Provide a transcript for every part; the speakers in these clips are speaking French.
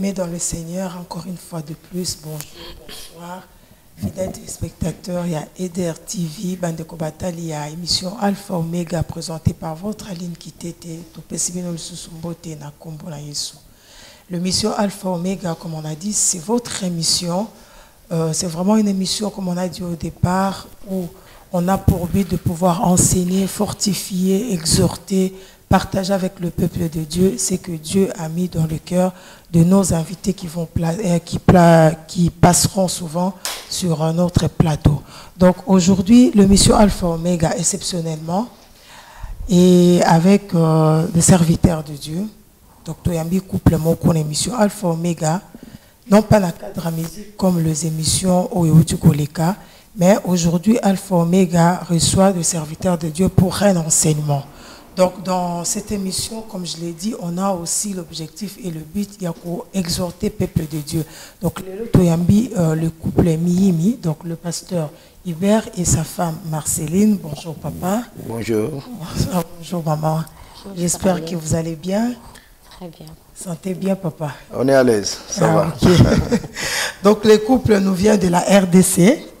Bien-aimés dans le Seigneur, encore une fois de plus, bonjour, bonsoir. Fidèles téléspectateurs, il y a Eder TV, Bandeko Batali, il y a émission Alpha Omega présentée par votre Aline Kitete, Topesibino Lususumbote, Nakombo na Yesu. L'émission Alpha Omega, comme on a dit, c'est votre émission. C'est vraiment une émission, comme on a dit au départ, où on a pour but de pouvoir enseigner, fortifier, exhorter, partager avec le peuple de Dieu ce que Dieu a mis dans le cœur de nos invités qui passeront souvent sur notre plateau. Donc aujourd'hui, l'émission Alpha Omega, exceptionnellement, et avec des serviteurs de Dieu, Dr Yambi couple mon émission Alpha Omega, non pas dans le cadre musique comme les émissions Oyeoutu Koleka, mais aujourd'hui Alpha Omega reçoit des serviteurs de Dieu pour un enseignement. Donc dans cette émission, comme je l'ai dit, on a aussi l'objectif et le but, il y a pour exhorter le peuple de Dieu. Donc le couple Miyimi, donc le pasteur Hubert et sa femme Marceline. Bonjour papa. Bonjour. Bonjour maman. J'espère que vous allez bien. Très bien. Sentez bien papa. On est à l'aise, ça va. Okay. Donc le couple nous vient de la RDC.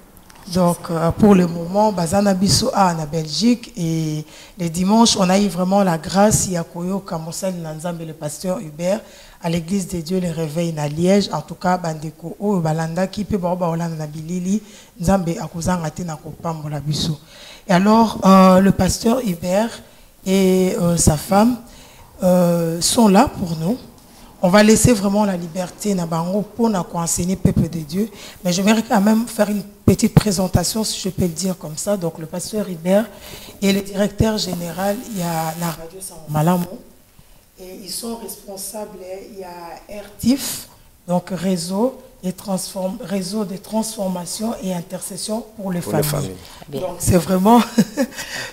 Donc pour le moment, Bazana Bisso en Belgique, et les dimanches, on a eu vraiment la grâce, Yakoyo Kamosal Nanzambe, le pasteur Hubert, à l'église de Dieu, le réveil à Liège, en tout cas, Bandeko, O, Balanda, qui peut Baoba Olanda Nabilili, Nzambe Akuzangate Nakopambo la Bisso. Et alors, le pasteur Hubert et sa femme sont là pour nous. On va laisser vraiment la liberté Nabango pour enseigner le peuple de Dieu. Mais j'aimerais quand même faire une petite présentation, si je peux le dire comme ça. Donc le pasteur Hubert et le directeur général, il y a la radio Malamo. Et ils sont responsables, il y a RTIF, donc réseau de transformation et intercession pour les familles. Donc c'est vraiment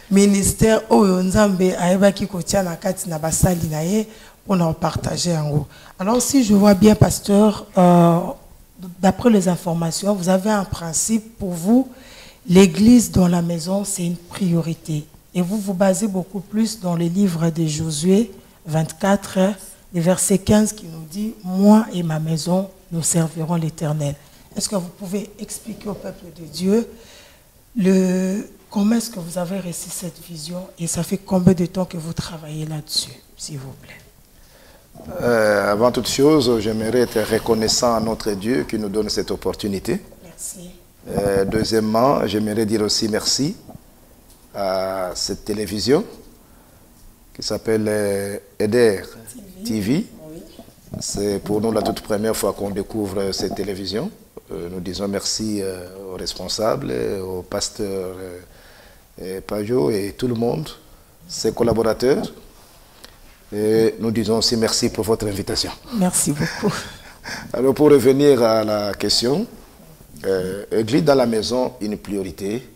ministère Oyonzambe Aebaki Kotia Nakati Nabasali Naye. On en partageait en haut. Alors si je vois bien, pasteur, d'après les informations, vous avez un principe pour vous, l'église dans la maison, c'est une priorité. Et vous vous basez beaucoup plus dans le livre de Josué 24, le verset 15 qui nous dit « Moi et ma maison, nous servirons l'Éternel ». Est-ce que vous pouvez expliquer au peuple de Dieu comment est-ce que vous avez reçu cette vision et ça fait combien de temps que vous travaillez là-dessus, s'il vous plaît? Avant toute chose, j'aimerais être reconnaissant à notre Dieu qui nous donne cette opportunité. Merci. Deuxièmement, j'aimerais dire aussi merci à cette télévision qui s'appelle Eder TV. Oui. C'est pour nous la toute première fois qu'on découvre cette télévision. Nous disons merci aux responsables, au pasteur Pajot et tout le monde, ses collaborateurs. Et nous disons aussi merci pour votre invitation. Merci beaucoup. Alors pour revenir à la question, Église dans la maison, une priorité.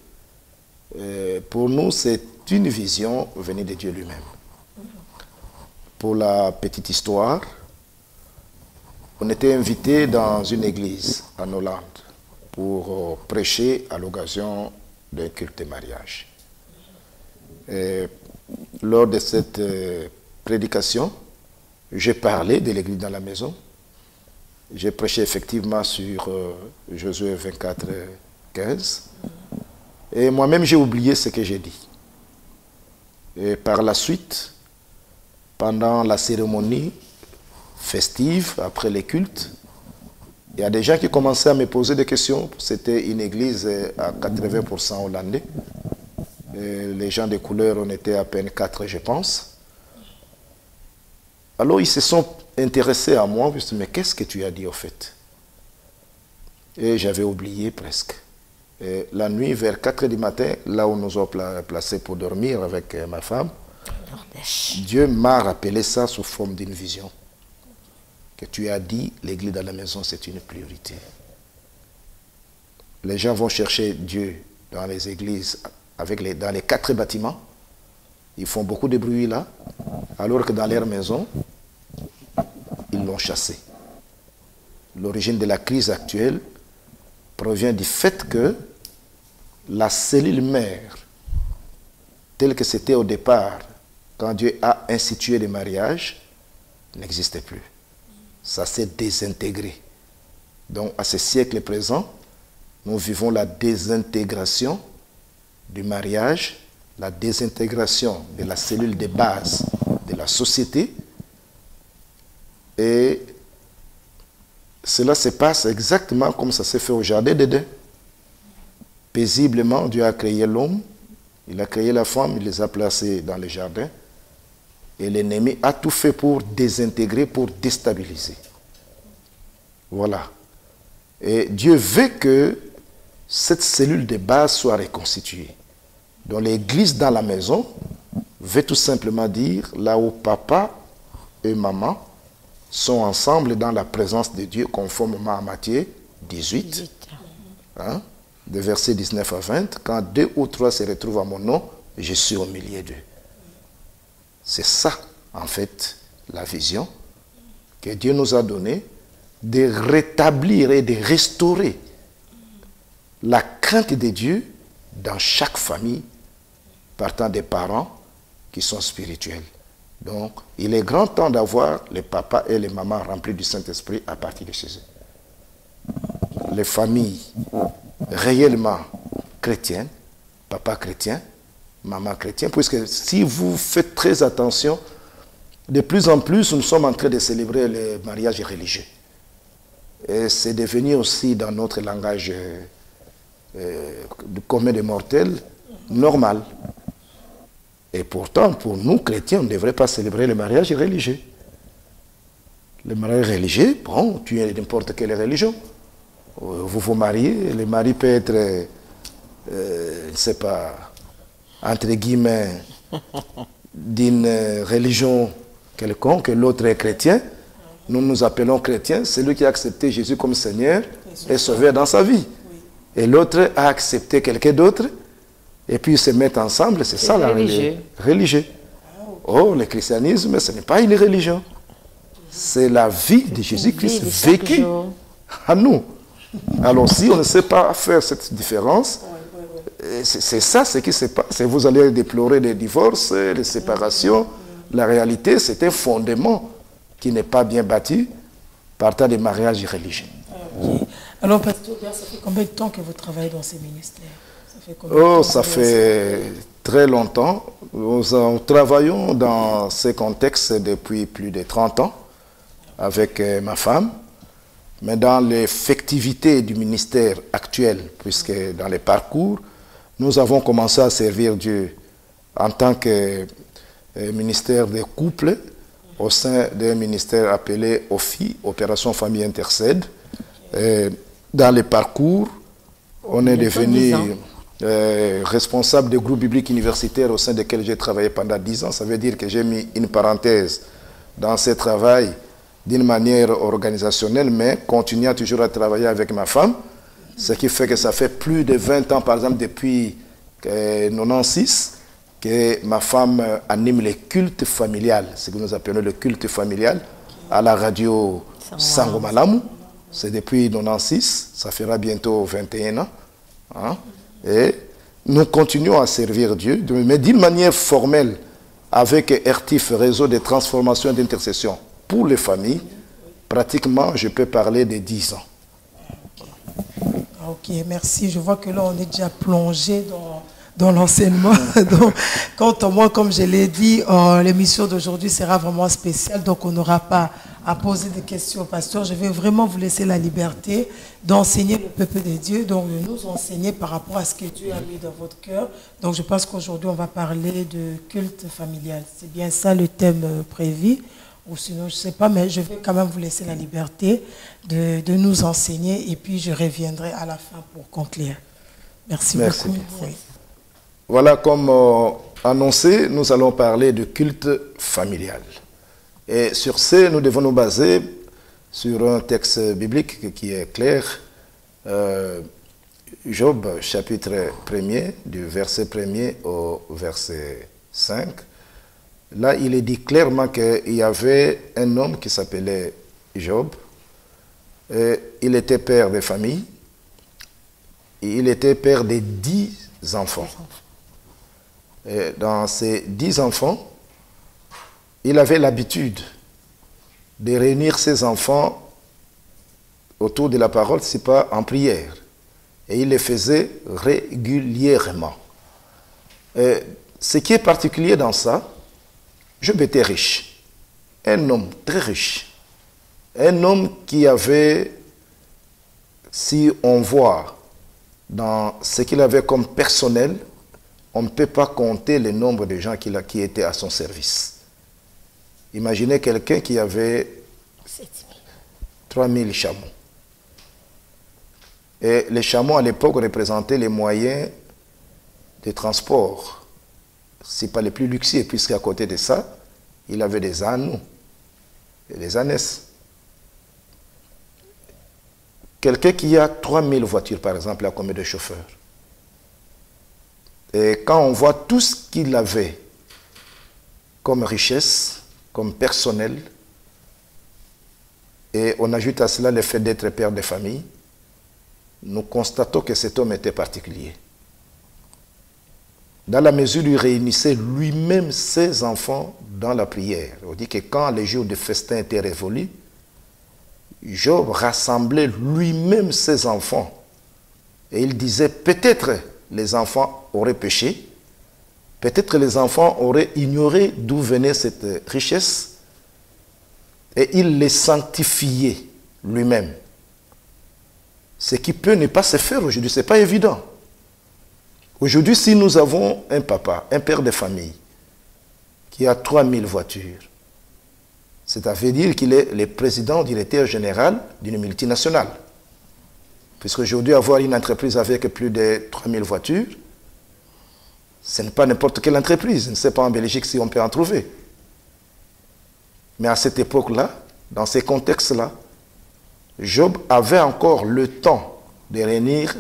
Pour nous, c'est une vision venue de Dieu lui-même. Pour la petite histoire, on était invité dans une église en Hollande pour prêcher à l'occasion d'un culte de mariage. Et lors de cette prédication, j'ai parlé de l'église dans la maison. J'ai prêché effectivement sur Josué 24, 15. Et moi-même, j'ai oublié ce que j'ai dit. Et par la suite, pendant la cérémonie festive, après les cultes, il y a des gens qui commençaient à me poser des questions. C'était une église à 80% hollandais. Et les gens de couleur, on était à peine 4, je pense. Alors, ils se sont intéressés à moi. Je me suis dit, mais qu'est-ce que tu as dit au fait? Et j'avais oublié presque. Et la nuit, vers 4 heures du matin, là où nous avons placés pour dormir avec ma femme, Dieu m'a rappelé ça sous forme d'une vision. Que tu as dit, l'église dans la maison, c'est une priorité. Les gens vont chercher Dieu dans les églises, dans les 4 bâtiments. Ils font beaucoup de bruit là, alors que dans leur maison, ils l'ont chassé. L'origine de la crise actuelle provient du fait que la cellule mère, telle que c'était au départ, quand Dieu a institué le mariage, n'existait plus. ça s'est désintégré. Donc, à ce siècle présent, nous vivons la désintégration du mariage, la désintégration de la cellule de base de la société. Et cela se passe exactement comme ça s'est fait au jardin d'Éden. Paisiblement, Dieu a créé l'homme, il a créé la femme, il les a placés dans le jardin. Et l'ennemi a tout fait pour désintégrer, pour déstabiliser. Voilà. Et Dieu veut que cette cellule de base soit reconstituée. Donc l'église dans la maison veut tout simplement dire là où papa et maman sont ensemble dans la présence de Dieu, conformément à Matthieu 18, hein, de versets 19 à 20. Quand 2 ou 3 se retrouvent à mon nom, je suis au milieu d'eux. C'est ça, en fait, la vision que Dieu nous a donnée, de rétablir et de restaurer la crainte de Dieu dans chaque famille, partant des parents qui sont spirituels. Donc, il est grand temps d'avoir les papas et les mamans remplis du Saint-Esprit à partir de chez eux. Les familles réellement chrétiennes, papa chrétien, maman chrétien, puisque si vous faites très attention, de plus en plus, nous sommes en train de célébrer le mariage religieux. Et c'est devenu aussi dans notre langage commun des mortels normal. Et pourtant, pour nous, chrétiens, on ne devrait pas célébrer le mariage religieux. Le mariage religieux, bon, tu es n'importe quelle religion. Vous vous mariez, le mari peut être, je ne sais pas, entre guillemets, d'une religion quelconque, l'autre est chrétien. Nous nous appelons chrétiens, celui qui a accepté Jésus comme Seigneur et sauveur dans sa vie. Et l'autre a accepté quelqu'un d'autre, et puis ils se mettent ensemble, c'est ça la religion. Oh, le christianisme, ce n'est pas une religion. C'est la vie de Jésus-Christ vécue à nous. Alors si on ne sait pas faire cette différence, c'est ça ce qui se passe. Vous allez déplorer des divorces, des séparations. La réalité, c'est un fondement qui n'est pas bien bâti partant des mariages religieux. Okay. Alors, Pasteur, ça fait combien de temps que vous travaillez dans ces ministères? Ça fait très longtemps. Nous travaillons dans ces contextes depuis plus de 30 ans avec ma femme. Mais dans l'effectivité du ministère actuel, puisque dans les parcours, nous avons commencé à servir Dieu en tant que ministère des couples au sein d'un ministère appelé OFI, Opération Famille Intercède. Dans les parcours, on est devenu responsable des groupes bibliques universitaires au sein desquels j'ai travaillé pendant 10 ans. Ça veut dire que j'ai mis une parenthèse dans ce travail d'une manière organisationnelle, mais continuant toujours à travailler avec ma femme, ce qui fait que ça fait plus de 20 ans, par exemple, depuis 1996, que ma femme anime les cultes familiales, ce que nous appelons le culte familial, à la radio Sangomalamu. C'est depuis 1996, ça fera bientôt 21 ans. Hein? Et nous continuons à servir Dieu, mais d'une manière formelle, avec RTIF, Réseau de transformation et d'intercession pour les familles. Pratiquement, je peux parler de 10 ans. Ok, merci. Je vois que là, on est déjà plongé dans l'enseignement. Donc, quant à moi, comme je l'ai dit, l'émission d'aujourd'hui sera vraiment spéciale. Donc, on n'aura pas à poser des questions au pasteur. Je vais vraiment vous laisser la liberté d'enseigner le peuple de Dieu, donc de nous enseigner par rapport à ce que Dieu a mis dans votre cœur. Donc, je pense qu'aujourd'hui, on va parler de culte familial. C'est bien ça le thème prévu. Ou sinon, je ne sais pas, mais je vais quand même vous laisser la liberté de nous enseigner et puis je reviendrai à la fin pour conclure. Merci beaucoup. Oui. Voilà, comme annoncé, nous allons parler de culte familial. Et sur ce, nous devons nous baser sur un texte biblique qui est clair. Job, chapitre 1er, du verset 1er au verset 5. Là, il est dit clairement qu'il y avait un homme qui s'appelait Job. Et il était père de famille. Et il était père de 10 enfants. Et dans ces 10 enfants, il avait l'habitude de réunir ses enfants autour de la parole, ce n'est pas en prière. Et il le faisait régulièrement. Ce qui est particulier dans ça, Job était riche. Un homme très riche. Un homme qui avait, si on voit dans ce qu'il avait comme personnel, on ne peut pas compter le nombre de gens qui étaient à son service. Imaginez quelqu'un qui avait 3000 chameaux. Et les chameaux à l'époque représentaient les moyens de transport. Ce n'est pas les plus luxueux, puisqu'à côté de ça, il avait des ânes et des ânesses. Quelqu'un qui a 3000 voitures, par exemple, a combien de chauffeurs? Et quand on voit tout ce qu'il avait comme richesse, comme personnel, et on ajoute à cela le fait d'être père de famille, nous constatons que cet homme était particulier. Dans la mesure où il réunissait lui-même ses enfants dans la prière. On dit que quand les jours de festin étaient révolus, Job rassemblait lui-même ses enfants. Et il disait, peut-être les enfants auraient péché, peut-être les enfants auraient ignoré d'où venait cette richesse, et il les sanctifiait lui-même. Ce qui peut ne pas se faire aujourd'hui, ce n'est pas évident. Aujourd'hui, si nous avons un papa, un père de famille, qui a 3000 voitures, c'est-à-dire qu'il est le président, directeur général d'une multinationale. Puisqu'aujourd'hui, avoir une entreprise avec plus de 3000 voitures, ce n'est pas n'importe quelle entreprise. Je ne sais pas en Belgique si on peut en trouver. Mais à cette époque-là, dans ces contextes-là, Job avait encore le temps de réunir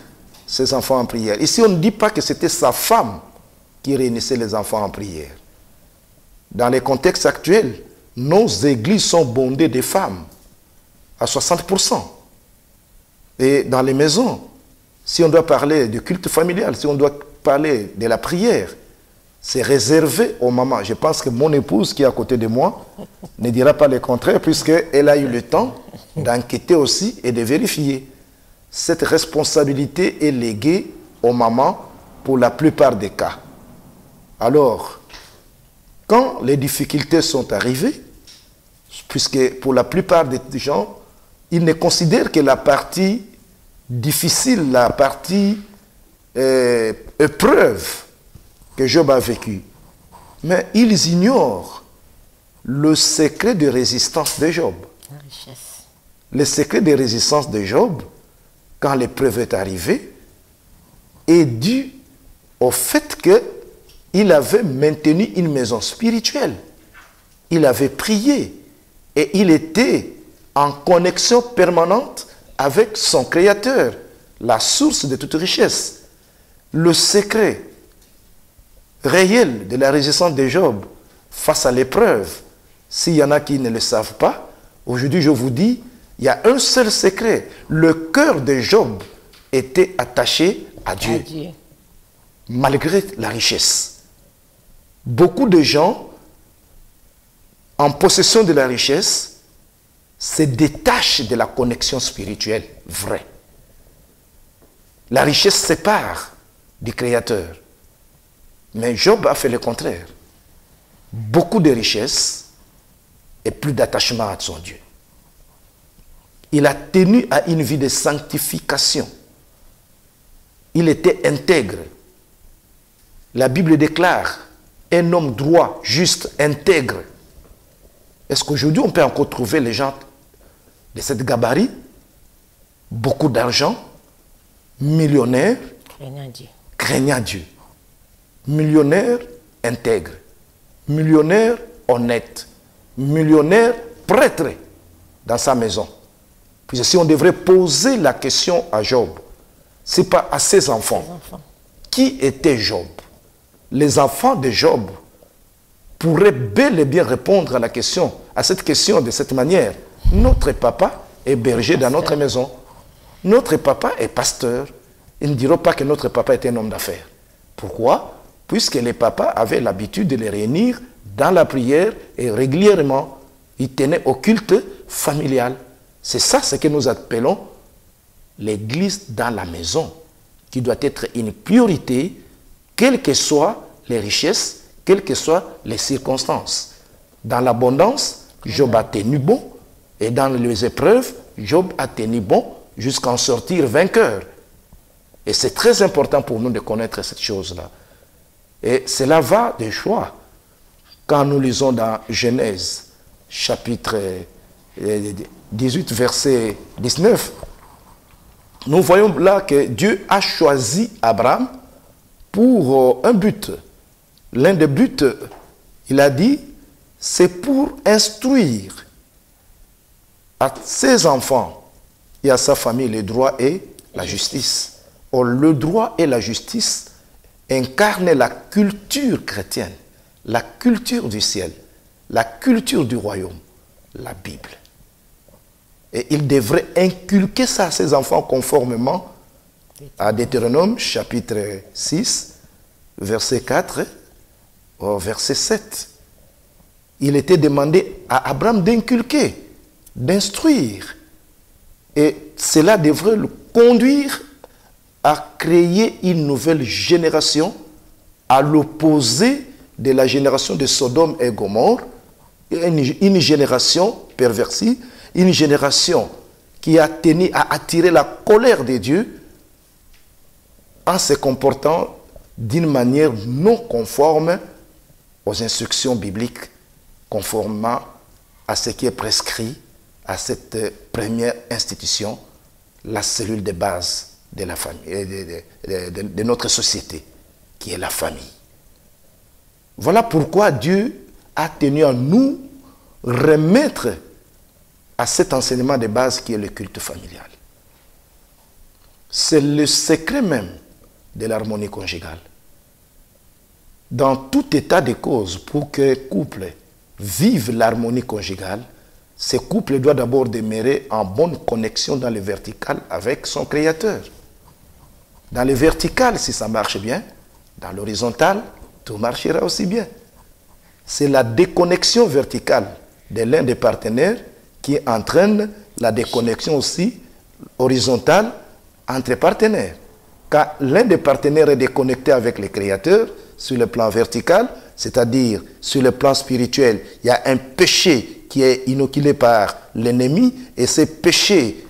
ses enfants en prière. Ici, on ne dit pas que c'était sa femme qui réunissait les enfants en prière. Dans les contextes actuels, nos églises sont bondées de femmes à 60%. Et dans les maisons, si on doit parler du culte familial, si on doit parler de la prière, c'est réservé aux mamans. Je pense que mon épouse qui est à côté de moi ne dira pas le contraire, puisqu'elle a eu le temps d'enquêter aussi et de vérifier. Cette responsabilité est léguée aux mamans pour la plupart des cas. Alors, quand les difficultés sont arrivées, puisque pour la plupart des gens, ils ne considèrent que la partie difficile, la partie épreuve que Job a vécue. Mais ils ignorent le secret de résistance de Job. La richesse. Le secret de résistance de Job, quand l'épreuve est arrivée, est dû au fait qu'il avait maintenu une maison spirituelle. Il avait prié et il était en connexion permanente avec son Créateur, la source de toute richesse. Le secret réel de la résistance de Job face à l'épreuve, s'il y en a qui ne le savent pas, aujourd'hui je vous dis, il y a un seul secret. Le cœur de Job était attaché à Dieu, malgré la richesse. Beaucoup de gens, en possession de la richesse, se détachent de la connexion spirituelle vraie. La richesse sépare du Créateur. Mais Job a fait le contraire. Beaucoup de richesse et plus d'attachement à son Dieu. Il a tenu à une vie de sanctification. Il était intègre. La Bible déclare un homme droit, juste, intègre. Est-ce qu'aujourd'hui on peut encore trouver les gens de cette gabarit, beaucoup d'argent, millionnaires, craignant Dieu, millionnaires intègres, millionnaires honnêtes, millionnaires prêtres dans sa maison. Puis si on devrait poser la question à Job, ce n'est pas à ses enfants. Qui était Job? Les enfants de Job pourraient bel et bien répondre à la question, à cette question de cette manière. Notre papa est berger dans notre maison. Notre papa est pasteur. Ils ne diront pas que notre papa était un homme d'affaires. Pourquoi? Puisque les papas avaient l'habitude de les réunir dans la prière et régulièrement Il tenait au culte familial. C'est ça ce que nous appelons l'église dans la maison, qui doit être une priorité, quelles que soient les richesses, quelles que soient les circonstances. Dans l'abondance, Job a tenu bon, et dans les épreuves, Job a tenu bon jusqu'à en sortir vainqueur. Et c'est très important pour nous de connaître cette chose-là. Et cela va de choix. Quand nous lisons dans Genèse, chapitre 18, verset 19, nous voyons là que Dieu a choisi Abraham pour un but. L'un des buts, il a dit, c'est pour instruire à ses enfants et à sa famille le droit et la justice. Or, le droit et la justice incarnent la culture chrétienne, la culture du ciel, la culture du royaume, la Bible. Et il devrait inculquer ça à ses enfants conformément à Deutéronome chapitre 6, verset 4 au verset 7. Il était demandé à Abraham d'inculquer, d'instruire. Et cela devrait le conduire à créer une nouvelle génération à l'opposé de la génération de Sodome et Gomorrhe, une génération perversie, une génération qui a tenu à attirer la colère de Dieu en se comportant d'une manière non conforme aux instructions bibliques, conformément à ce qui est prescrit à cette première institution, la cellule de base de la famille, de notre société, qui est la famille. Voilà pourquoi Dieu a tenu à nous remettre à cet enseignement de base qui est le culte familial. C'est le secret même de l'harmonie conjugale. Dans tout état de cause, pour que couple vive l'harmonie conjugale, ce couple doit d'abord demeurer en bonne connexion dans le vertical avec son Créateur. Dans le vertical, si ça marche bien, dans l'horizontal, tout marchera aussi bien. C'est la déconnexion verticale de l'un des partenaires qui entraîne la déconnexion aussi horizontale entre partenaires. Quand l'un des partenaires est déconnecté avec le Créateur sur le plan vertical, c'est-à-dire sur le plan spirituel, il y a un péché qui est inoculé par l'ennemi et ce péché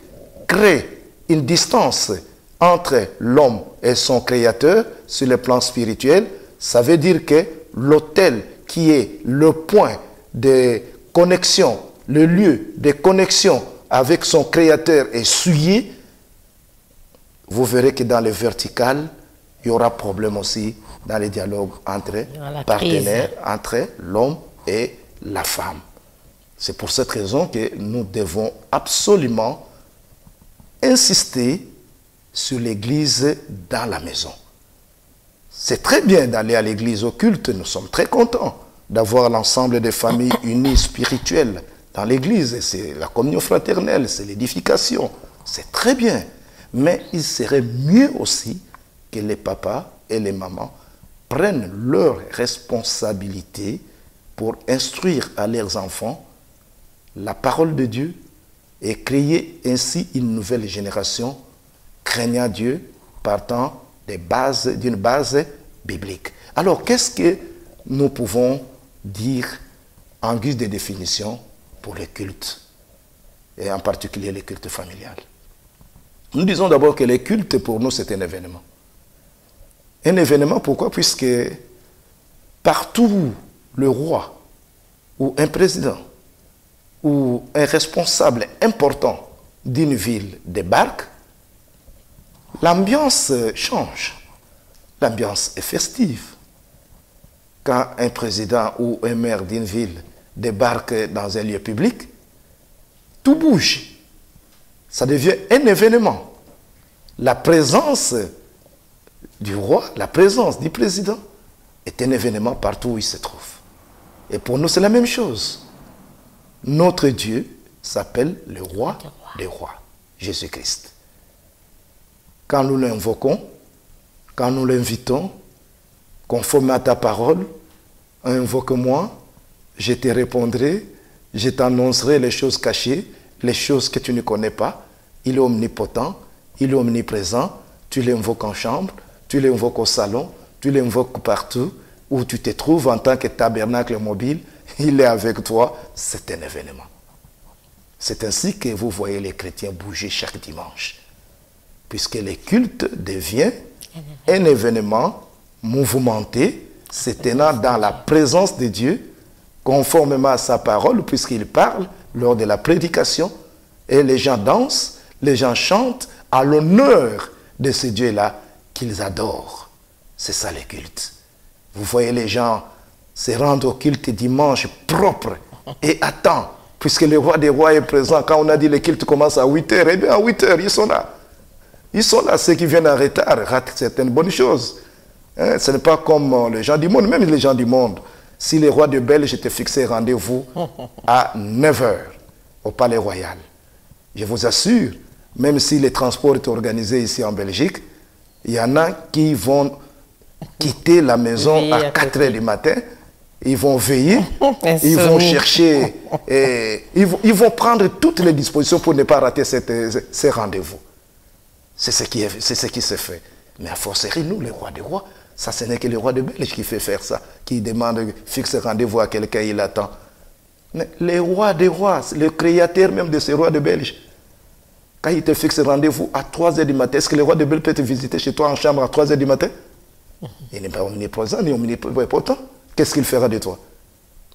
crée une distance entre l'homme et son Créateur sur le plan spirituel. Ça veut dire que l'autel qui est le point de connexion, le lieu de connexion avec son Créateur est souillé, vous verrez que dans le vertical, il y aura problème aussi dans les dialogues entre partenaires, entre l'homme et la femme. C'est pour cette raison que nous devons absolument insister sur l'église dans la maison. C'est très bien d'aller à l'église au culte, nous sommes très contents d'avoir l'ensemble des familles unies spirituelles dans l'église. C'est la communion fraternelle, c'est l'édification, c'est très bien. Mais il serait mieux aussi que les papas et les mamans prennent leurs responsabilités pour instruire à leurs enfants la parole de Dieu et créer ainsi une nouvelle génération craignant Dieu partant d'une base biblique. Alors, qu'est-ce que nous pouvons dire en guise de définition pour les cultes, et en particulier les cultes familiales? Nous disons d'abord que les cultes, pour nous, c'est un événement. Un événement, pourquoi? Puisque partout le roi ou un président ou un responsable important d'une ville débarque, l'ambiance change. L'ambiance est festive. Quand un président ou un maire d'une ville débarque dans un lieu public, tout bouge. Ça devient un événement. La présence du roi, la présence du président est un événement partout où il se trouve. Et pour nous, c'est la même chose. Notre Dieu s'appelle le roi des rois, Jésus-Christ. Quand nous l'invoquons, quand nous l'invitons, conforme à ta parole, invoque-moi, je te répondrai, Je t'annoncerai les choses cachées, les choses que tu ne connais pas. Il est omnipotent, il est omniprésent. Tu l'invoques en chambre, tu l'invoques au salon, tu l'invoques partout où tu te trouves en tant que tabernacle mobile. Il est avec toi. C'est un événement. C'est ainsi que vous voyez les chrétiens bouger chaque dimanche. Puisque le culte devient un événement mouvementé, se tenant dans la présence de Dieu, conformément à sa parole, puisqu'il parle lors de la prédication, et les gens dansent, les gens chantent à l'honneur de ce Dieu-là qu'ils adorent. C'est ça le culte. Vous voyez les gens se rendre au culte dimanche propre et à temps, puisque le roi des rois est présent. Quand on a dit le culte commence à 8 heures, eh bien à 8 heures, ils sont là. Ils sont là, ceux qui viennent en retard ratent certaines bonnes choses. Hein, ce n'est pas comme les gens du monde, même les gens du monde. Si le roi de Belge te fixait rendez-vous à 9 heures au Palais Royal, je vous assure, même si le transport est organisé ici en Belgique, il y en a qui vont quitter la maison à 4 heures du matin, ils vont veiller, ils vont chercher, ils vont prendre toutes les dispositions pour ne pas rater ces rendez-vous. C'est ce qui se fait. Mais à forcerie, nous, les rois des rois, ça ce n'est que le roi de Belge qui fait faire ça, qui demande fixe rendez-vous à quelqu'un, il attend. Mais les rois des rois, le créateur même de ces rois de Belge, quand il te fixe rendez-vous à 3 heures du matin, est-ce que le roi de Belge peut te visiter chez toi en chambre à 3 heures du matin? Il n'est pas omniprésent ni omnipotent. Qu'est-ce qu'il fera de toi?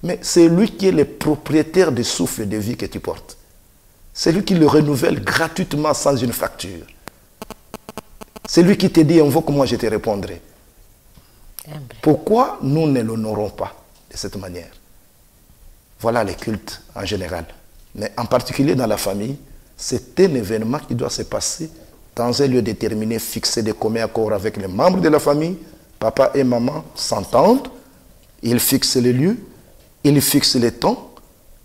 Mais c'est lui qui est le propriétaire du souffle de vie que tu portes. C'est lui qui le renouvelle gratuitement sans une facture. C'est lui qui te dit, invoque-moi, je te répondrai. Pourquoi nous ne l'honorons pas de cette manière? Voilà les cultes en général. Mais en particulier dans la famille, c'est un événement qui doit se passer dans un lieu déterminé, fixé de commun accord avec les membres de la famille. Papa et maman s'entendent, ils fixent les lieux, ils fixent les temps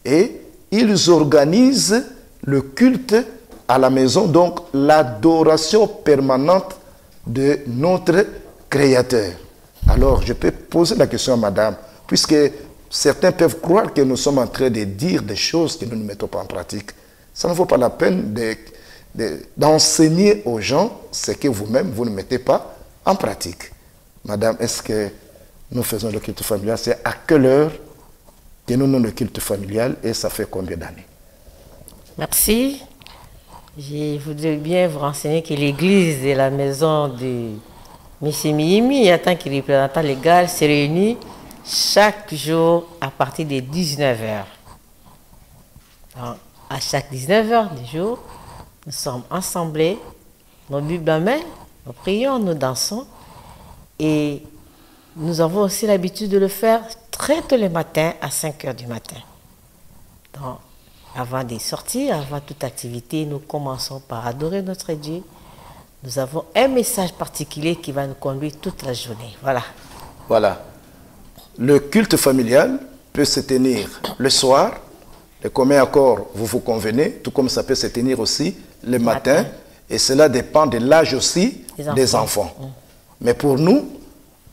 et ils organisent le culte à la maison, donc l'adoration permanente de notre Créateur. Alors, je peux poser la question à madame, puisque certains peuvent croire que nous sommes en train de dire des choses que nous ne mettons pas en pratique. Ça ne vaut pas la peine d'enseigner aux gens ce que vous-même, vous ne mettez pas en pratique. Madame, est-ce que nous faisons le culte familial? C'est à quelle heure que nous avons le culte familial et ça fait combien d'années? Merci. Je voudrais bien vous renseigner que l'église de la maison de M. Miyimi, en tant que représentant légal, se réunit chaque jour à partir de 19h. À chaque 19h du jour, nous sommes assemblés, nos Bibles en main, nous prions, nous dansons. Et nous avons aussi l'habitude de le faire très tôt le matin, à 5 h du matin. Donc, avant de sortir, avant toute activité, nous commençons par adorer notre Dieu. Nous avons un message particulier qui va nous conduire toute la journée. Voilà. Voilà. Le culte familial peut se tenir le soir, le commun accord, vous vous convenez, tout comme ça peut se tenir aussi le matin. Et cela dépend de l'âge aussi des enfants. Mais pour nous,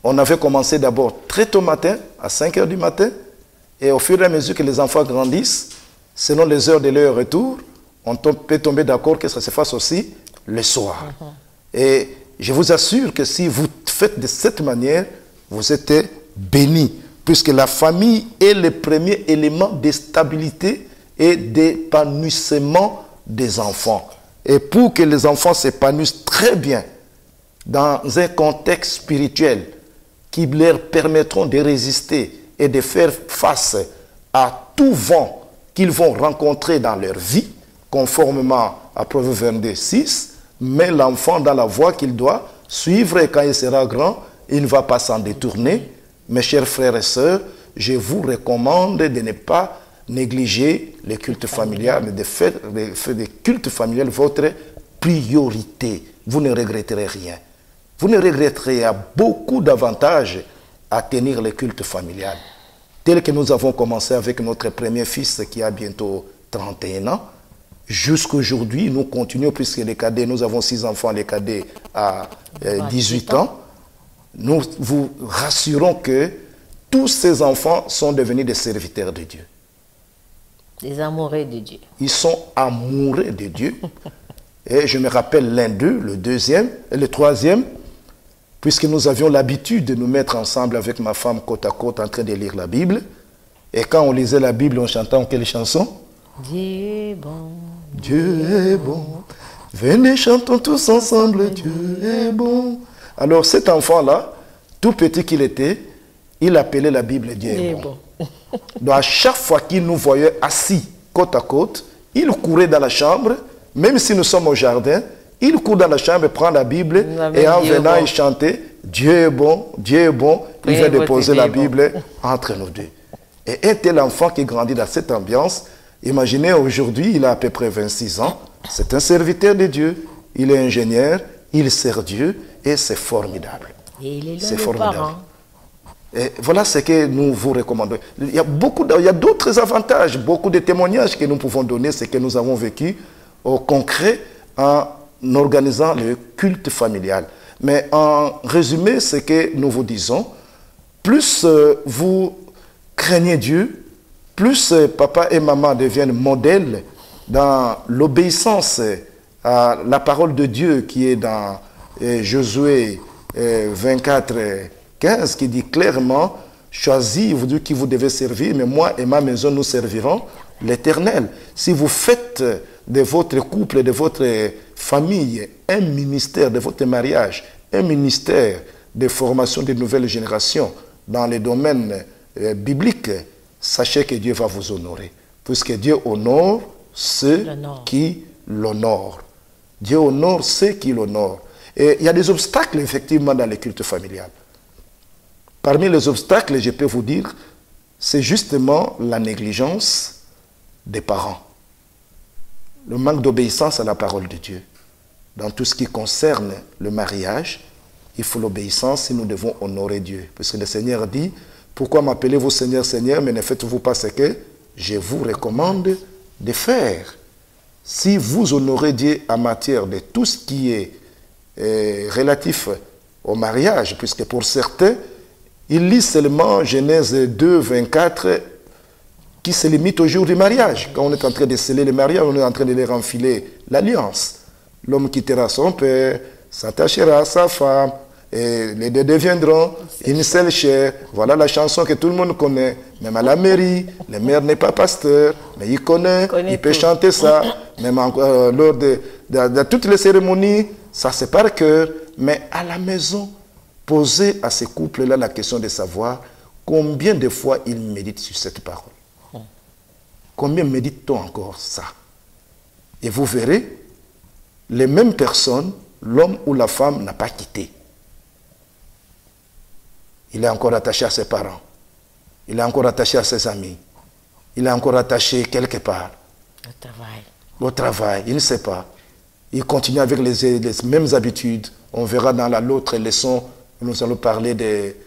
on avait commencé d'abord très tôt matin, à 5 h du matin, et au fur et à mesure que les enfants grandissent, selon les heures de leur retour, on peut tomber d'accord que ça se fasse aussi le soir. Et je vous assure que si vous faites de cette manière, vous êtes bénis, puisque la famille est le premier élément de stabilité et d'épanouissement des enfants. Et pour que les enfants s'épanouissent très bien dans un contexte spirituel qui leur permettront de résister et de faire face à tout vent qu'ils vont rencontrer dans leur vie, conformément à Proverbe 22, 6, met l'enfant dans la voie qu'il doit suivre et quand il sera grand, il ne va pas s'en détourner. Mes chers frères et sœurs, je vous recommande de ne pas négliger le culte familial, mais de faire le culte familial votre priorité. Vous ne regretterez rien. Vous ne regretterez beaucoup d'avantages à tenir le culte familial. Tel que nous avons commencé avec notre premier fils qui a bientôt 31 ans, jusqu'à aujourd'hui, nous continuons, puisque les cadets, nous avons 6 enfants, les cadets à 18 ans. Nous vous rassurons que tous ces enfants sont devenus des serviteurs de Dieu. Les amoureux de Dieu. Ils sont amoureux de Dieu. Et je me rappelle l'un d'eux, le deuxième et le troisième, puisque nous avions l'habitude de nous mettre ensemble avec ma femme côte à côte en train de lire la Bible. Et quand on lisait la Bible, on chantait en quelle chanson? Dieu est bon. Dieu est bon. Venez, chantons tous ensemble, Dieu est bon. Alors cet enfant-là, tout petit qu'il était, il appelait la Bible Dieu est bon. Donc à chaque fois qu'il nous voyait assis côte à côte, il courait dans la chambre, même si nous sommes au jardin, il court dans la chambre, prend la Bible et en venant, il chantait Dieu est bon, Dieu est bon. Il vient de poser la Bible entre nous deux. Et un tel enfant qui grandit dans cette ambiance, imaginez aujourd'hui, il a à peu près 26 ans, c'est un serviteur de Dieu, il est ingénieur, il sert Dieu et c'est formidable. Et il est C'est loin formidable. des parents. Et voilà ce que nous vous recommandons. Il y a d'autres avantages, beaucoup de témoignages que nous pouvons donner, ce que nous avons vécu au concret en organisant le culte familial. Mais en résumé, ce que nous vous disons, plus vous craignez Dieu, plus papa et maman deviennent modèles dans l'obéissance à la parole de Dieu qui est dans Josué 24, 15, qui dit clairement, choisis vous qui vous devez servir, mais moi et ma maison nous servirons l'Éternel. Si vous faites de votre couple, de votre famille, un ministère, de votre mariage, un ministère de formation de nouvelles générations dans les domaines bibliques, sachez que Dieu va vous honorer. Puisque Dieu honore ceux qui l'honorent. Dieu honore ceux qui l'honorent. Et il y a des obstacles, effectivement, dans le culte familial. Parmi les obstacles, je peux vous dire, c'est justement la négligence des parents. Le manque d'obéissance à la parole de Dieu. Dans tout ce qui concerne le mariage, il faut l'obéissance si nous devons honorer Dieu. Parce que le Seigneur dit, pourquoi m'appelez-vous Seigneur, Seigneur, mais ne faites-vous pas ce que je vous recommande de faire. Si vous honorez Dieu en matière de tout ce qui est relatif au mariage, puisque pour certains, ils lisent seulement Genèse 2, 24, qui se limite au jour du mariage. Quand on est en train de sceller le mariage, on est en train de leur enfiler l'alliance. L'homme quittera son père, s'attachera à sa femme, et les deux deviendront une seule chair. Voilà la chanson que tout le monde connaît. Même à la mairie, le maire n'est pas pasteur, mais il connaît, il peut chanter ça. Même lors de toutes les cérémonies, ça c'est par cœur. Mais à la maison, posez à ces couples-là la question de savoir combien de fois ils méditent sur cette parole. Combien médite-t-on encore ça? Et vous verrez, les mêmes personnes, l'homme ou la femme n'a pas quitté. Il est encore attaché à ses parents. Il est encore attaché à ses amis. Il est encore attaché quelque part. Au travail. Au travail, il ne sait pas. Il continue avec les mêmes habitudes. On verra dans l'autre leçon, nous allons parler des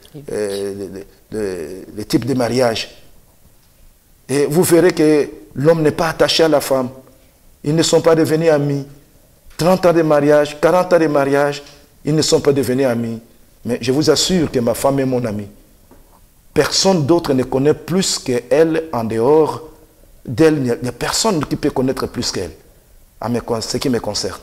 types de mariage. Et vous verrez que l'homme n'est pas attaché à la femme. Ils ne sont pas devenus amis. 30 ans de mariage, 40 ans de mariage, ils ne sont pas devenus amis. Mais je vous assure que ma femme est mon amie. Personne d'autre ne connaît plus qu'elle en dehors d'elle. Il n'y a personne qui peut connaître plus qu'elle, en ce qui me concerne.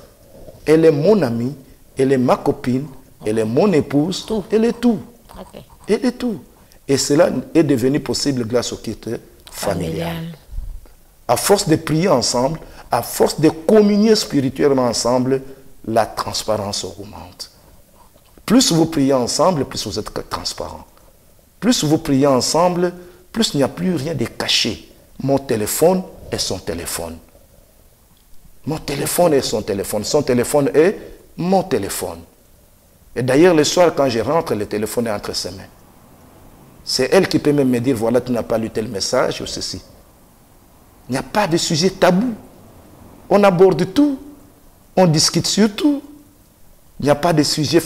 Elle est mon amie, elle est ma copine, elle est mon épouse, elle est tout. Okay. Elle est tout. Et cela est devenu possible grâce au culte familial. À force de prier ensemble, à force de communier spirituellement ensemble, la transparence augmente. Plus vous priez ensemble, plus vous êtes transparent. Plus vous priez ensemble, plus il n'y a plus rien de caché. Mon téléphone est son téléphone. Mon téléphone est son téléphone. Son téléphone est mon téléphone. Et d'ailleurs, le soir, quand je rentre, le téléphone est entre ses mains. C'est elle qui peut même me dire, voilà, tu n'as pas lu tel message ou ceci. Il n'y a pas de sujet tabou. On aborde tout. On discute sur tout. Il n'y a pas de sujets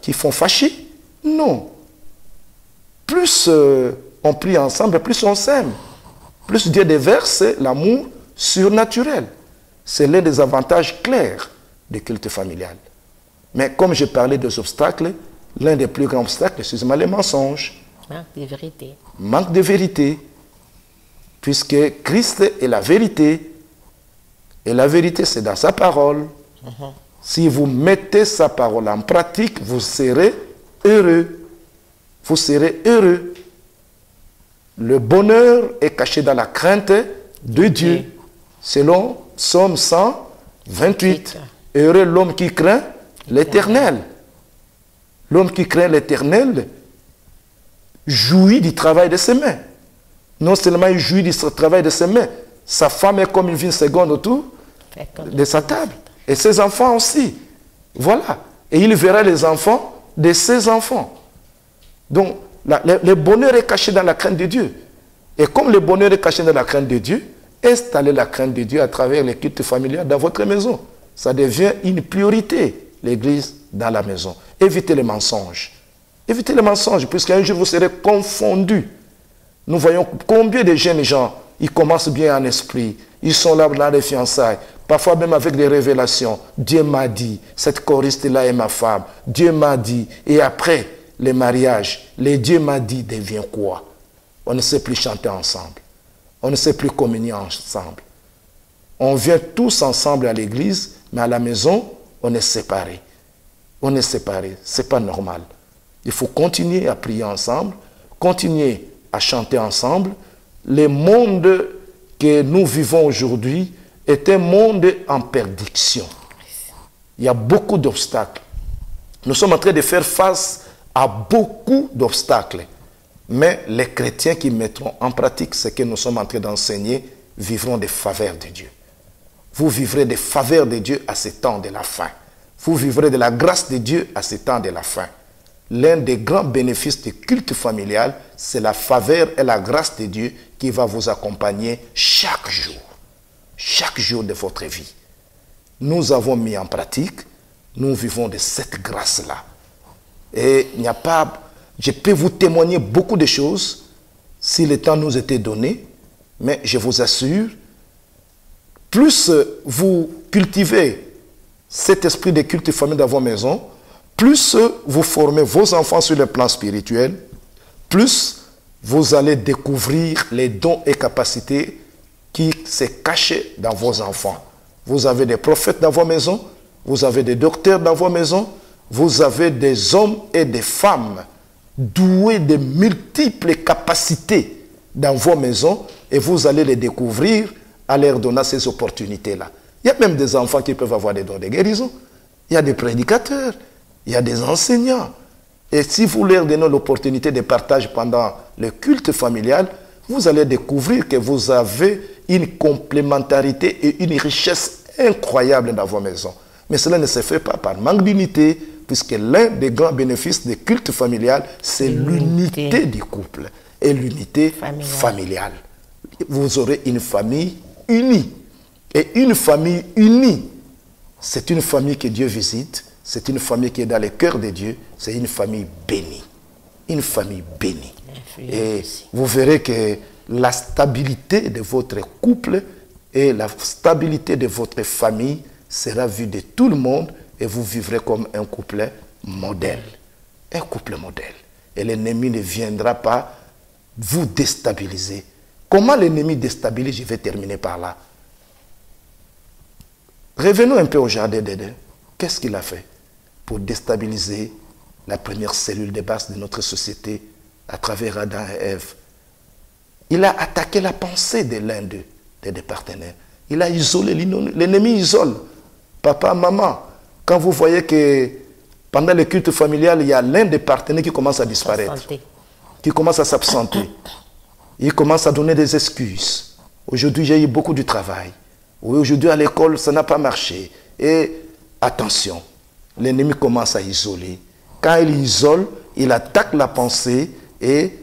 qui font fâcher. Non. Plus on prie ensemble, plus on s'aime. Plus Dieu déverse l'amour surnaturel. C'est l'un des avantages clairs du culte familial. Mais comme je parlais des obstacles, l'un des plus grands obstacles, c'est les mensonges. Manque de vérité. Manque de vérité. puisque Christ est la vérité. Et la vérité, c'est dans sa parole. Si vous mettez sa parole en pratique, vous serez heureux. Vous serez heureux. Le bonheur est caché dans la crainte de Dieu. Selon Psaume 128. Heureux l'homme qui craint l'Éternel. L'homme qui craint l'Éternel jouit du travail de ses mains. Non seulement il jouit du travail de ses mains, sa femme est comme une vigne seconde autour de sa table. Et ses enfants aussi. Voilà. Et il verra les enfants de ses enfants. Donc, le bonheur est caché dans la crainte de Dieu. Et comme le bonheur est caché dans la crainte de Dieu, installez la crainte de Dieu à travers les cultes familiales dans votre maison. Ça devient une priorité, l'église dans la maison. Évitez les mensonges. Évitez les mensonges, puisqu'un jour vous serez confondus. Nous voyons combien de jeunes gens, ils commencent bien en esprit. Ils sont là dans les fiançailles. Parfois même avec des révélations. Dieu m'a dit, cette choriste-là est ma femme. Dieu m'a dit. Et après les mariages, les Dieu m'a dit devient quoi? On ne sait plus chanter ensemble. On ne sait plus communier ensemble. On vient tous ensemble à l'église, mais à la maison, on est séparés. On est séparés. Ce n'est pas normal. Il faut continuer à prier ensemble, continuer à chanter ensemble. Le monde que nous vivons aujourd'hui est un monde en perdition. Il y a beaucoup d'obstacles. Nous sommes en train de faire face à beaucoup d'obstacles. Mais les chrétiens qui mettront en pratique ce que nous sommes en train d'enseigner vivront des faveurs de Dieu. Vous vivrez des faveurs de Dieu à ce temps de la fin. Vous vivrez de la grâce de Dieu à ce temps de la fin. L'un des grands bénéfices du culte familial, c'est la faveur et la grâce de Dieu qui va vous accompagner chaque jour de votre vie. Nous avons mis en pratique, nous vivons de cette grâce-là. Et il n'y a pas, je peux vous témoigner beaucoup de choses si le temps nous était donné, mais je vous assure, plus vous cultivez cet esprit de culte familial dans vos maisons, plus vous formez vos enfants sur le plan spirituel, plus vous allez découvrir les dons et capacités qui se cachent dans vos enfants. Vous avez des prophètes dans vos maisons, vous avez des docteurs dans vos maisons, vous avez des hommes et des femmes doués de multiples capacités dans vos maisons et vous allez les découvrir à leur donner ces opportunités-là. Il y a même des enfants qui peuvent avoir des dons de guérison. Il y a des prédicateurs. Il y a des enseignants. Et si vous leur donnez l'opportunité de partage pendant le culte familial, vous allez découvrir que vous avez une complémentarité et une richesse incroyable dans vos maisons. Mais cela ne se fait pas par manque d'unité, puisque l'un des grands bénéfices du culte familial, c'est l'unité du couple et l'unité familiale. Vous aurez une famille unie. Et une famille unie, c'est une famille que Dieu visite. C'est une famille qui est dans le cœur de Dieu. C'est une famille bénie. Une famille bénie. Et vous verrez que la stabilité de votre couple et la stabilité de votre famille sera vue de tout le monde et vous vivrez comme un couple modèle. Un couple modèle. Et l'ennemi ne viendra pas vous déstabiliser. Comment l'ennemi déstabilise? Je vais terminer par là. Revenons un peu au jardin d'Éden. Qu'est-ce qu'il a fait pour déstabiliser la première cellule de base de notre société à travers Adam et Ève? Il a attaqué la pensée de l'un des deux partenaires. Il a isolé, l'ennemi isole. Papa, maman, quand vous voyez que pendant le culte familial, il y a l'un des partenaires qui commence à disparaître, qui commence à s'absenter, il commence à donner des excuses. Aujourd'hui, j'ai eu beaucoup de travail. Oui, aujourd'hui à l'école, ça n'a pas marché. Et attention, l'ennemi commence à isoler. Quand il isole, il attaque la pensée et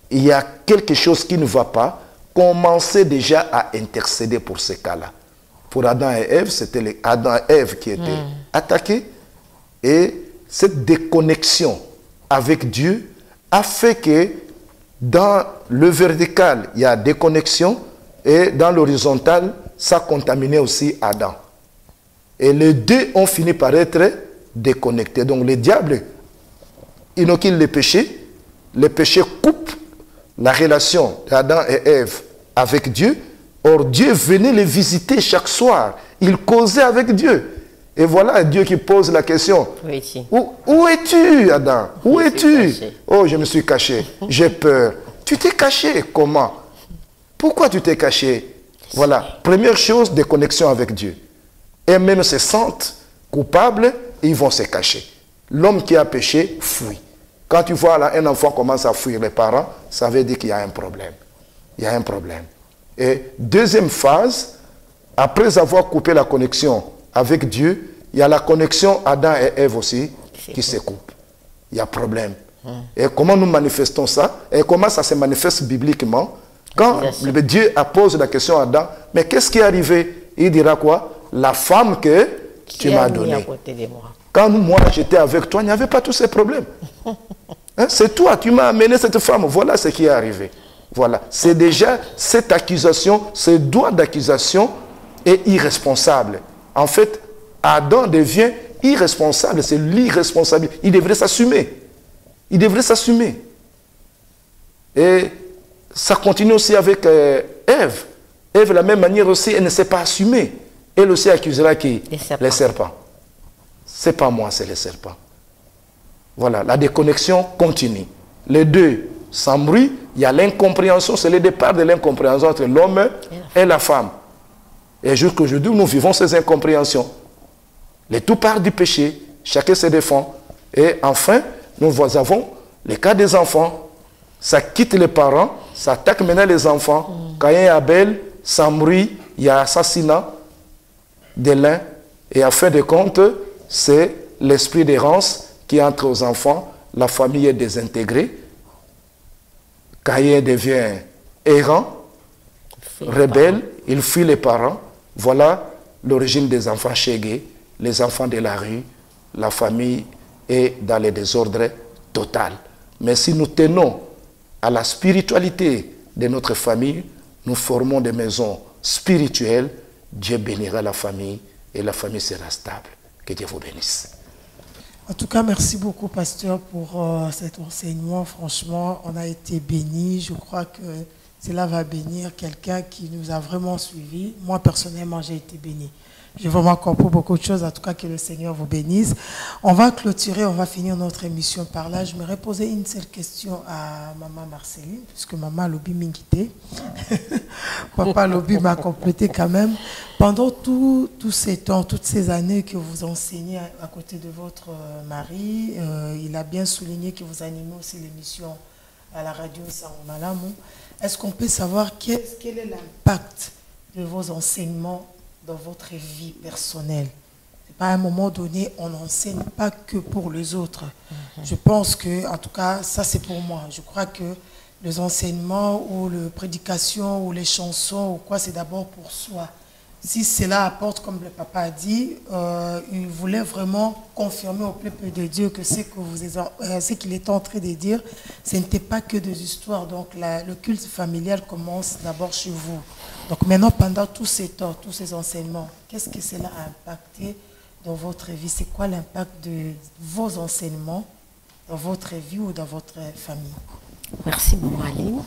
il y a quelque chose qui ne va pas. Commencez déjà à intercéder pour ces cas-là. Pour Adam et Ève, c'était Adam et Ève qui étaient attaqués. Et cette déconnexion avec Dieu a fait que dans le vertical, il y a déconnexion et dans l'horizontal, ça contaminait aussi Adam. Et les deux ont fini par être déconnectés. Donc le diable inocule le péché coupe la relation d'Adam et Ève avec Dieu. Or, Dieu venait les visiter chaque soir. Il causait avec Dieu. Et voilà Dieu qui pose la question. Où es-tu, Adam? Où es-tu? Oh, je me suis caché. J'ai peur. Tu t'es caché comment? Pourquoi tu t'es caché? Voilà. Première chose, des connexions avec Dieu. Et même se sentent coupables, ils vont se cacher. L'homme qui a péché fuit. Quand tu vois là, un enfant commence à fuir les parents, ça veut dire qu'il y a un problème. Il y a un problème. Et deuxième phase, après avoir coupé la connexion avec Dieu, il y a la connexion Adam et Ève aussi qui se coupe. Il y a problème. Et comment nous manifestons ça? Et comment ça se manifeste bibliquement? Quand Dieu pose la question à Adam, mais qu'est-ce qui est arrivé? Il dira quoi? La femme que tu m'as donnée. Quand moi j'étais avec toi, il n'y avait pas tous ces problèmes. Hein? C'est toi, tu m'as amené cette femme. Voilà ce qui est arrivé. Voilà. C'est déjà cette accusation, ce droit d'accusation est irresponsable. En fait, Adam devient irresponsable. C'est l'irresponsable. Il devrait s'assumer. Il devrait s'assumer. Et ça continue aussi avec Ève. Ève, de la même manière aussi, elle ne s'est pas assumée. Elle aussi accusera qui? Les serpents. Ce n'est pas moi, c'est les serpents. Voilà, la déconnexion continue. Les deux s'embrouillent. Il y a l'incompréhension, c'est le départ de l'incompréhension entre l'homme et la femme. Et jusqu'à aujourd'hui, nous vivons ces incompréhensions. Les tout part du péché, chacun se défend. Et enfin, nous avons les cas des enfants. Ça quitte les parents, ça attaque maintenant les enfants. Caïn et Abel s'embrouillent, il y a assassinat de l'un. Et à fin de compte, c'est l'esprit d'errance qui entre aux enfants. La famille est désintégrée. Caïn devient errant, rebelle, il fuit les parents. Voilà l'origine des enfants chégués, les enfants de la rue. La famille est dans le désordre total. Mais si nous tenons à la spiritualité de notre famille, nous formons des maisons spirituelles, Dieu bénira la famille et la famille sera stable. Que Dieu vous bénisse. En tout cas, merci beaucoup, pasteur, pour cet enseignement. Franchement, on a été bénis. Je crois que cela va bénir quelqu'un qui nous a vraiment suivis. Moi, personnellement, j'ai été béni. J'ai vraiment compris beaucoup de choses. En tout cas, que le Seigneur vous bénisse. On va clôturer, on va finir notre émission par là. Je me poser une seule question à maman Marceline, puisque maman Lobi m'inquiétait. Papa Lobi m'a complété quand même. Pendant tous ces temps, toutes ces années que vous enseignez à côté de votre mari, il a bien souligné que vous animez aussi l'émission à la radio Saint-Malamou. Est-ce qu'on peut savoir quel est l'impact de vos enseignements dans votre vie personnelle? C'est pas à un moment donné, on n'enseigne pas que pour les autres. Je pense que, en tout cas, ça c'est pour moi. Je crois que les enseignements ou les prédications ou les chansons ou quoi, c'est d'abord pour soi. Si cela apporte, comme le papa a dit, il voulait vraiment confirmer au peuple de Dieu que ce qu'il était en train de dire, ce n'était pas que des histoires. Donc le culte familial commence d'abord chez vous. Donc maintenant, pendant tous ces temps, tous ces enseignements, qu'est-ce que cela a impacté dans votre vie? C'est quoi l'impact de vos enseignements dans votre vie ou dans votre famille? Merci, maman Aline.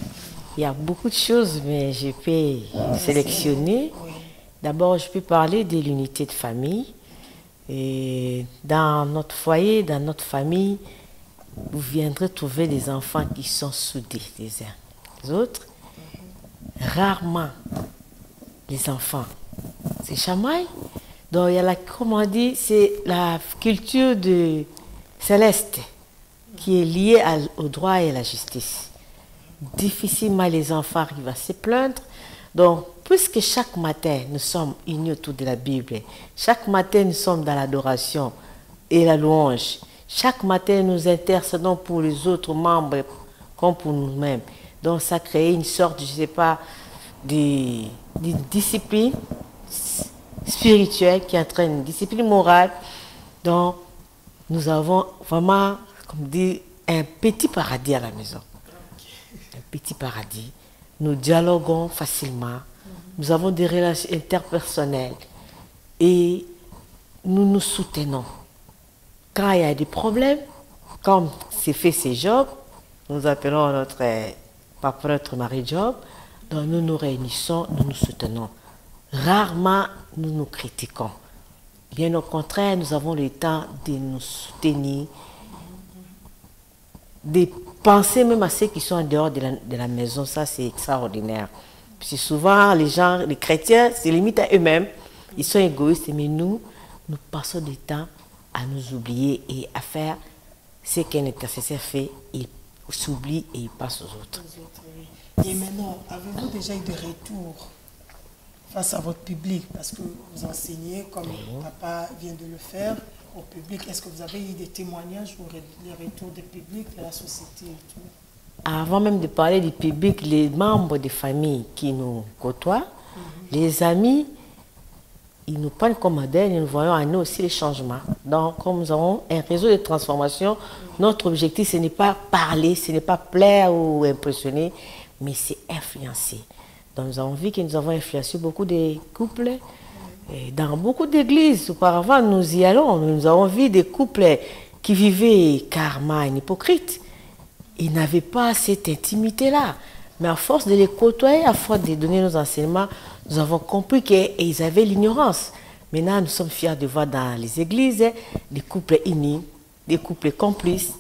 Il y a beaucoup de choses, mais je peux sélectionner. Oui. D'abord, je peux parler de l'unité de famille. Et dans notre foyer, dans notre famille, vous viendrez trouver des enfants qui sont soudés les uns les autres. Rarement, les enfants se chamaillent. Donc, il y a comme on dit, c'est la culture de céleste qui est liée au droit et à la justice. Difficilement, les enfants arrivent à se plaindre. Donc, puisque chaque matin, nous sommes unis autour de la Bible, chaque matin, nous sommes dans l'adoration et la louange, chaque matin, nous intercédons pour les autres membres comme pour nous-mêmes. Donc, ça crée une sorte, je ne sais pas, de discipline spirituelle qui entraîne une discipline morale. Donc, nous avons vraiment, comme dit, un petit paradis à la maison. Un petit paradis. Nous dialoguons facilement, nous avons des relations interpersonnelles et nous nous soutenons. Quand il y a des problèmes, comme c'est fait ces Job, nous appelons notre papa, notre mari Job, Donc nous nous réunissons, nous nous soutenons. Rarement nous nous critiquons. Bien au contraire, nous avons le temps de nous soutenir, de penser même à ceux qui sont en dehors de la maison. Ça, c'est extraordinaire. Parce que souvent, les gens, les chrétiens, c'est limite à eux-mêmes. Ils sont égoïstes, mais nous passons du temps à nous oublier et à faire ce qu'un intercesseur fait. Il s'oublie et il passe aux autres. Et maintenant, avez-vous déjà eu des retours face à votre public? Parce que vous enseignez, comme papa vient de le faire, au public. Est-ce que vous avez eu des témoignages ou les retours des publics, de la société et tout? Avant même de parler du public, les membres des familles qui nous côtoient, les amis, ils nous prennent comme modèle et nous voyons en nous aussi les changements. Donc, comme nous avons un réseau de transformation, notre objectif, ce n'est pas parler, ce n'est pas plaire ou impressionner, mais c'est influencer. Donc, nous avons vu que nous avons influencé beaucoup de couples. Et dans beaucoup d'églises, auparavant, nous y allons. Nous avons vu des couples qui vivaient carrément un hypocrite. Ils n'avaient pas cette intimité-là. Mais à force de les côtoyer, à force de donner nos enseignements, nous avons compris qu'ils avaient l'ignorance. Maintenant, nous sommes fiers de voir dans les églises des couples unis, des couples complices.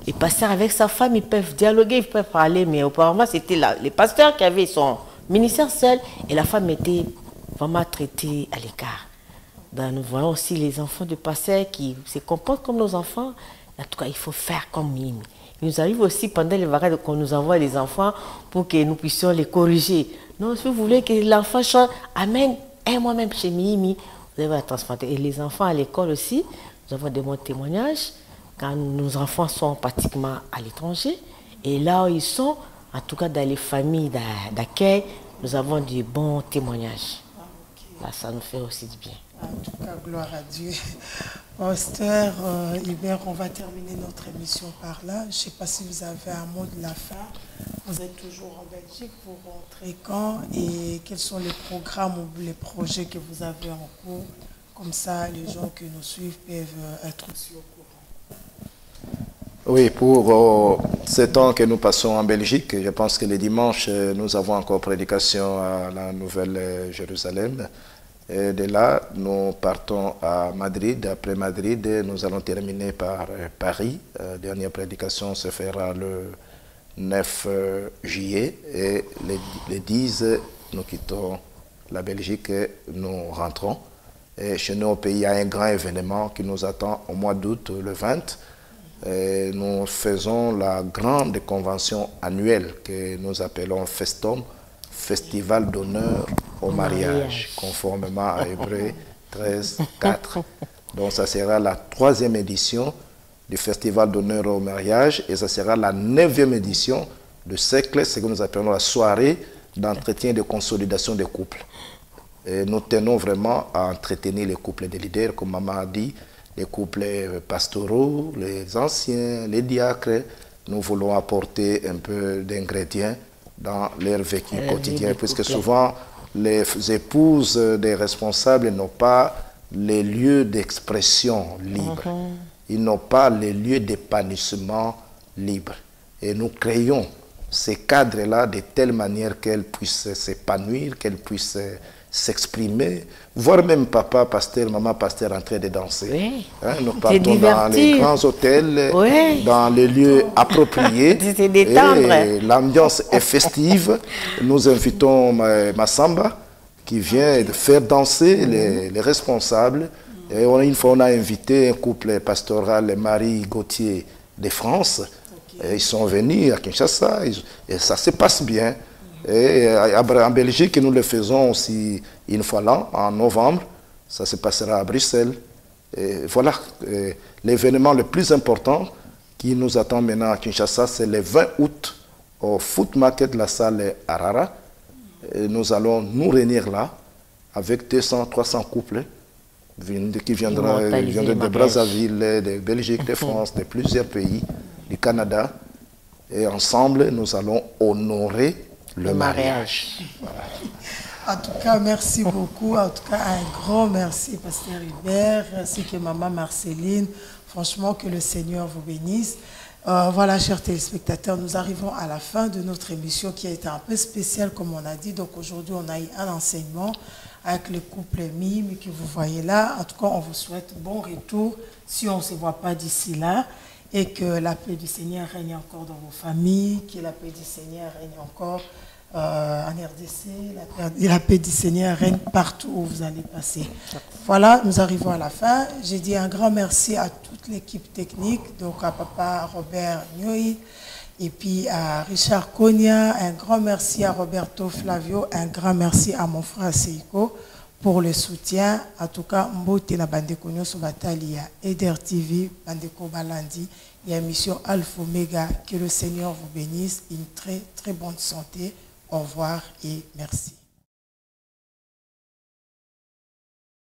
Les pasteurs avec sa femme, ils peuvent dialoguer, ils peuvent parler, mais auparavant, c'était les pasteurs qui avaient son ministère seul et la femme était vraiment traitée à l'écart. Donc, nous voyons aussi les enfants de pasteurs qui se comportent comme nos enfants. En tout cas, il faut faire comme ils. Il nous arrive aussi pendant les vacances qu'on nous envoie les enfants pour que nous puissions les corriger. Non, si vous voulez que l'enfant chante, amène un mois même chez Mimi, vous allez la transplanter. Et les enfants à l'école aussi, nous avons des bons témoignages quand nos enfants sont pratiquement à l'étranger. Et là où ils sont, en tout cas dans les familles d'accueil, nous avons des bons témoignages. Là, ça nous fait aussi du bien. En tout cas, gloire à Dieu. Pasteur Hubert, on va terminer notre émission par là. Je ne sais pas si vous avez un mot de la fin. Vous êtes toujours en Belgique, vous rentrez quand et quels sont les programmes ou les projets que vous avez en cours? Comme ça, les gens qui nous suivent peuvent être aussi au courant. Oui, pour ce temps que nous passons en Belgique, je pense que le dimanche, nous avons encore prédication à la Nouvelle Jérusalem. Et de là, nous partons à Madrid. Après Madrid, nous allons terminer par Paris. La dernière prédication se fera le 9 juillet. Et le 10, nous quittons la Belgique et nous rentrons. Et chez nous au pays, il y a un grand événement qui nous attend au mois d'août, le 20. Et nous faisons la grande convention annuelle que nous appelons Festum, Festival d'honneur au mariage, conformément à Hébreux 13, 4. Donc ça sera la 3e édition du Festival d'honneur au mariage et ça sera la 9e édition du siècle, ce que nous appelons la soirée d'entretien et de consolidation des couples. Et nous tenons vraiment à entretenir les couples de leaders, comme maman a dit, les couples pastoraux, les anciens, les diacres. Nous voulons apporter un peu d'ingrédients dans leur vécu quotidien, puisque souvent les épouses des responsables n'ont pas les lieux d'expression libres. Ils n'ont pas les lieux d'épanouissement libres. Et nous créons ces cadres-là de telle manière qu'elles puissent s'épanouir, qu'elles puissent s'exprimer, voire même papa, pasteur, maman, pasteur en train de danser. Oui. Hein, nous partons dans les grands hôtels, oui, dans les lieux appropriés. Et l'ambiance est festive. Nous invitons Massamba qui vient de faire danser les responsables. Et une fois, on a invité un couple pastoral, Marie Gauthier de France. Et ils sont venus à Kinshasa et ça se passe bien. Et en Belgique, nous le faisons aussi une fois l'an, en novembre. Ça se passera à Bruxelles. Et voilà, l'événement le plus important qui nous attend maintenant à Kinshasa, c'est le 20 août au Foot Market de la salle Arara. Et nous allons nous réunir là avec 200, 300 couples qui viendront de Brazzaville, de Belgique, de France, de plusieurs pays, du Canada. Et ensemble, nous allons honorer le mariage. Voilà. En tout cas, merci beaucoup. En tout cas, un grand merci, pasteur Hubert, ainsi que maman Marceline. Franchement, que le Seigneur vous bénisse. Voilà, chers téléspectateurs, nous arrivons à la fin de notre émission qui a été un peu spéciale, comme on a dit. Donc aujourd'hui, on a eu un enseignement avec le couple Mime que vous voyez là. En tout cas, on vous souhaite bon retour si on ne se voit pas d'ici là. Et que la paix du Seigneur règne encore dans vos familles, que la paix du Seigneur règne encore en RDC, la paix du Seigneur règne partout où vous allez passer. Voilà, nous arrivons à la fin. J'ai dit un grand merci à toute l'équipe technique, donc à papa Robert Nyoï, et puis à Richard Konya, un grand merci à Roberto Flavio, un grand merci à mon frère Seiko pour le soutien. En tout cas, Mbote na Bandeko Nyoso Batali, Eder TV, Bandeko Balandi, et à Mission Alpha Omega. Que le Seigneur vous bénisse, une très très bonne santé. Au revoir et merci.